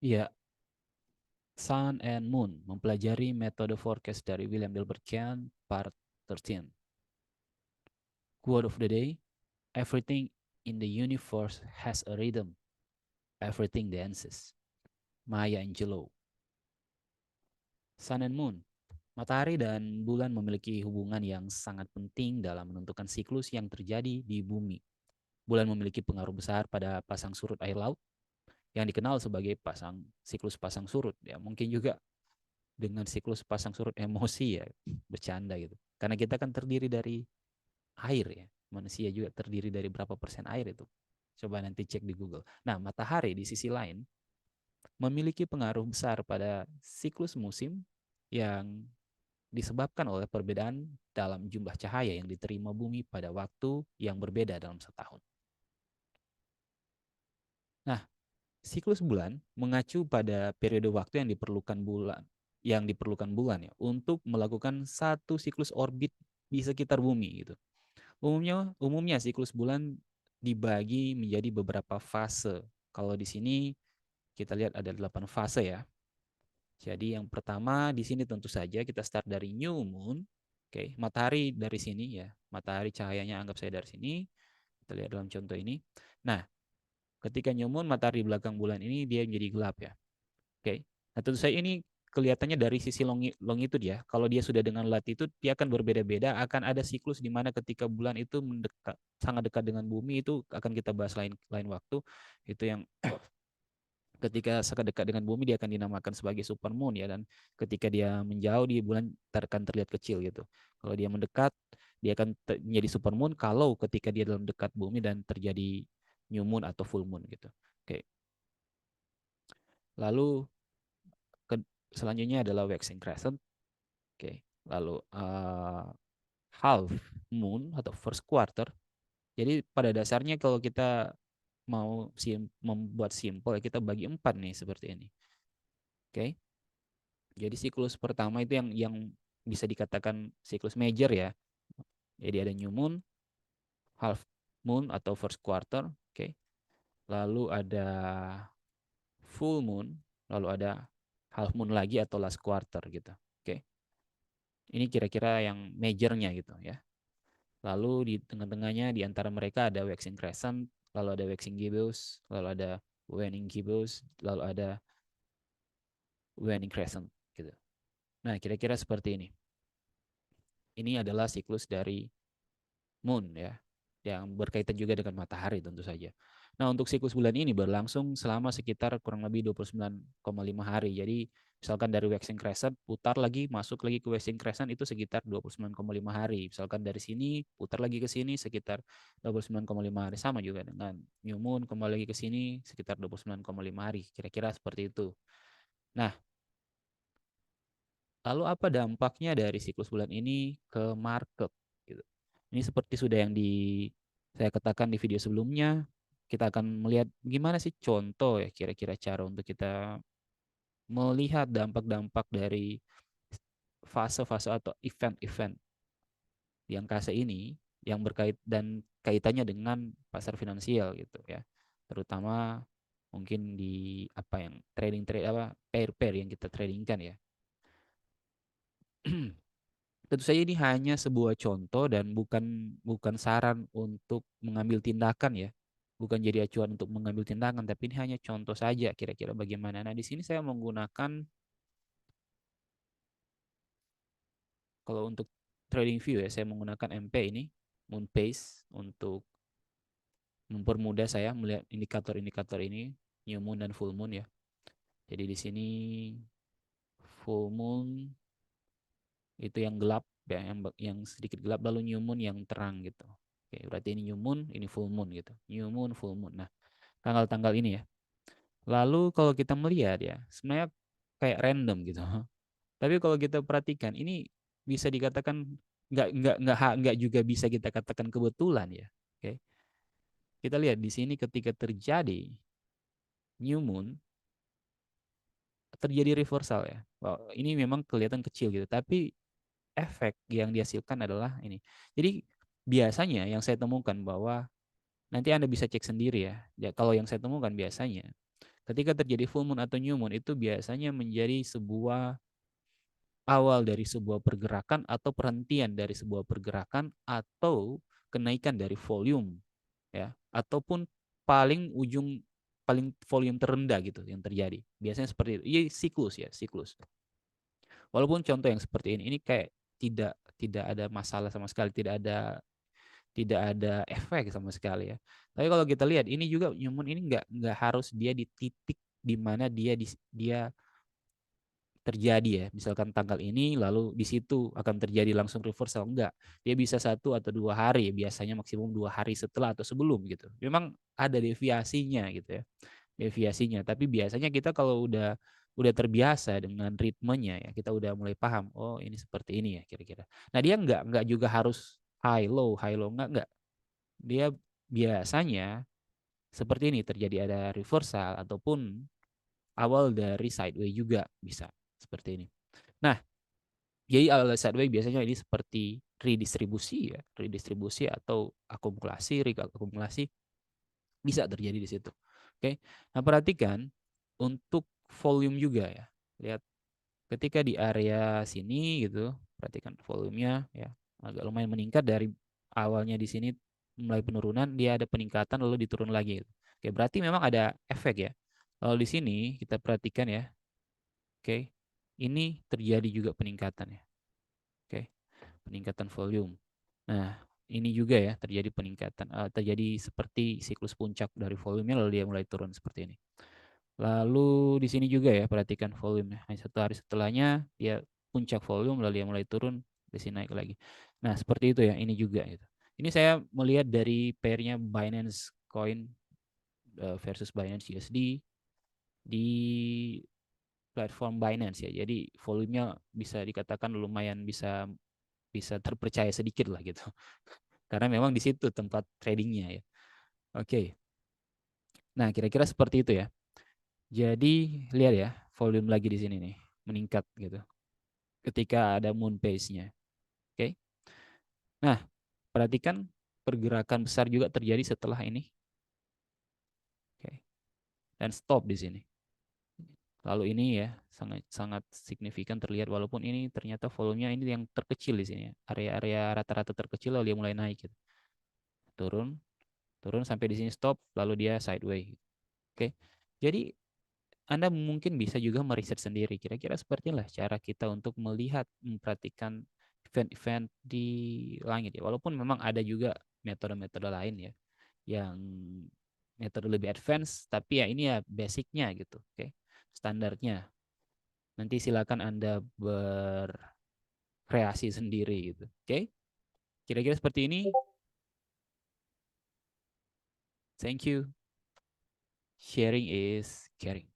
Ya, Sun and Moon, mempelajari metode forecast dari William Delbert Chan, part 13. Quote of the day, everything in the universe has a rhythm. Everything dances. Maya Angelou. Sun and Moon, matahari dan bulan memiliki hubungan yang sangat penting dalam menentukan siklus yang terjadi di bumi. Bulan memiliki pengaruh besar pada pasang surut air laut yang dikenal sebagai siklus pasang surut. Ya, mungkin juga dengan siklus pasang surut emosi ya, bercanda gitu. Karena kita kan terdiri dari air ya. Manusia juga terdiri dari berapa persen air itu. Coba nanti cek di Google. Nah, matahari di sisi lain memiliki pengaruh besar pada siklus musim yang disebabkan oleh perbedaan dalam jumlah cahaya yang diterima bumi pada waktu yang berbeda dalam setahun. Nah, siklus bulan mengacu pada periode waktu yang diperlukan bulan ya untuk melakukan satu siklus orbit di sekitar bumi gitu. Umumnya siklus bulan dibagi menjadi beberapa fase. Kalau di sini kita lihat ada 8 fase ya. Jadi yang pertama di sini tentu saja kita start dari new moon. Oke, matahari dari sini ya. Matahari cahayanya anggap saya dari sini. Kita lihat dalam contoh ini. Nah, ketika new moon matahari di belakang bulan ini dia menjadi gelap ya. Oke. Nah, tentu saja ini kelihatannya dari sisi longitude ya. Kalau dia sudah dengan latitude, dia akan berbeda-beda. Akan ada siklus di mana ketika bulan itu sangat dekat dengan bumi, itu akan kita bahas lain waktu. Itu yang ketika sangat dekat dengan bumi dia akan dinamakan sebagai supermoon ya, dan ketika dia menjauh di bulan akan terlihat kecil gitu. Kalau dia mendekat dia akan menjadi supermoon kalau ketika dia dalam dekat bumi dan terjadi new moon atau full moon gitu. Oke. Lalu ke, selanjutnya adalah waxing crescent. Oke. Lalu half moon atau first quarter. Jadi pada dasarnya kalau kita mau membuat simpel kita bagi 4 nih seperti ini. Oke. Jadi siklus pertama itu yang bisa dikatakan siklus major ya. Jadi ada new moon, half moon atau first quarter, oke. Lalu ada full moon, lalu ada half moon lagi atau last quarter gitu. Oke. Ini kira-kira yang majornya gitu ya. Lalu di tengah-tengahnya di antara mereka ada waxing crescent, lalu ada waxing gibbous, lalu ada waning gibbous, lalu ada waning crescent gitu. Nah, kira-kira seperti ini. Ini adalah siklus dari moon ya, yang berkaitan juga dengan matahari tentu saja. Nah, untuk siklus bulan ini berlangsung selama sekitar kurang lebih 29,5 hari. Jadi, misalkan dari waxing crescent putar lagi masuk lagi ke waxing crescent itu sekitar 29,5 hari. Misalkan dari sini putar lagi ke sini sekitar 29,5 hari, sama juga dengan new moon kembali lagi ke sini sekitar 29,5 hari. Kira-kira seperti itu. Nah, lalu apa dampaknya dari siklus bulan ini ke market gitu. Ini seperti sudah yang saya katakan di video sebelumnya, kita akan melihat gimana sih contoh ya kira-kira cara untuk kita melihat dampak-dampak dari fase-fase atau event-event di angkasa ini yang berkait dan kaitannya dengan pasar finansial gitu ya. Terutama mungkin di apa yang trading trade apa pair-pair yang kita tradingkan ya. Tentu saja ini hanya sebuah contoh dan bukan bukan saran untuk mengambil tindakan ya. Bukan jadi acuan untuk mengambil tindakan, tapi ini hanya contoh saja kira-kira bagaimana. Nah, di sini saya menggunakan kalau untuk trading view ya, saya menggunakan MP ini, Moon Pace untuk mempermudah saya melihat indikator-indikator ini, new moon dan full moon ya. Jadi di sini full moon itu yang gelap ya, yang sedikit gelap, lalu new moon yang terang gitu. Oke, berarti ini new moon, ini full moon gitu. New moon, full moon. Nah, tanggal-tanggal ini ya. Lalu kalau kita melihat ya, sebenarnya kayak random gitu. Tapi kalau kita perhatikan, ini bisa dikatakan nggak juga bisa kita katakan kebetulan ya. Oke, kita lihat di sini ketika terjadi new moon terjadi reversal ya. Wow, ini memang kelihatan kecil gitu, tapi efek yang dihasilkan adalah ini. Jadi biasanya yang saya temukan bahwa nanti Anda bisa cek sendiri ya. Ya kalau yang saya temukan biasanya Ketika terjadi full moon atau new moon itu biasanya menjadi sebuah awal dari sebuah pergerakan atau perhentian dari sebuah pergerakan atau kenaikan dari volume ya ataupun paling ujung paling volume terendah gitu yang terjadi. Biasanya seperti itu. Iya siklus ya, siklus. Walaupun contoh yang seperti ini kayak tidak ada masalah sama sekali, tidak ada efek sama sekali ya. Tapi kalau kita lihat ini juga nyumun ini nggak harus dia di titik di mana dia terjadi ya. Misalkan tanggal ini lalu di situ akan terjadi langsung reversal enggak. Dia bisa 1 atau 2 hari biasanya maksimum 2 hari setelah atau sebelum gitu. Memang ada deviasinya gitu ya. Deviasinya. Tapi biasanya kita kalau udah terbiasa dengan ritmenya ya, kita udah mulai paham, oh ini seperti ini ya kira-kira. Nah, dia nggak juga harus high low enggak. Dia biasanya seperti ini terjadi ada reversal ataupun awal dari sideways juga bisa seperti ini. Nah, jadi awal sideways biasanya ini seperti redistribusi ya, redistribusi atau akumulasi, reakumulasi bisa terjadi di situ. Oke. Nah, perhatikan untuk volume juga ya. Lihat ketika di area sini gitu, perhatikan volumenya ya, agak lumayan meningkat dari awalnya di sini mulai penurunan, dia ada peningkatan lalu diturun lagi gitu. Oke, berarti memang ada efek ya. Kalau di sini kita perhatikan ya. Oke. Ini terjadi juga peningkatan ya. Oke. Peningkatan volume. Nah, ini juga ya terjadi peningkatan, terjadi seperti siklus puncak dari volumenya lalu dia mulai turun seperti ini. Lalu di sini juga ya perhatikan volume. Hanya 1 hari setelahnya dia puncak volume lalu dia mulai turun, di sini naik lagi. Nah, seperti itu ya, ini juga gitu. Ini saya melihat dari pairnya Binance Coin versus Binance USD di platform Binance ya. Jadi volumenya bisa dikatakan lumayan bisa bisa terpercaya sedikit lah gitu. Karena memang di situ tempat tradingnya ya. Oke. Nah, kira-kira seperti itu ya. Jadi lihat ya, volume lagi di sini nih, meningkat gitu. Ketika ada moon phase-nya. Oke. Nah, perhatikan pergerakan besar juga terjadi setelah ini. Oke. Dan stop di sini. Lalu ini ya sangat sangat signifikan terlihat walaupun ini ternyata volumenya ini yang terkecil di sini ya. Area-area rata-rata terkecil lalu dia mulai naik gitu. Turun, turun sampai di sini stop lalu dia sideways. Oke. Jadi Anda mungkin bisa juga meriset sendiri. Kira-kira seperti inilah cara kita untuk melihat, memperhatikan event-event di langit ya. Walaupun memang ada juga metode-metode lain ya, yang metode lebih advance, tapi ya ini ya basicnya gitu, oke, standarnya. Nanti silakan Anda berkreasi sendiri gitu, oke. Kira-kira seperti ini. Thank you. Sharing is caring.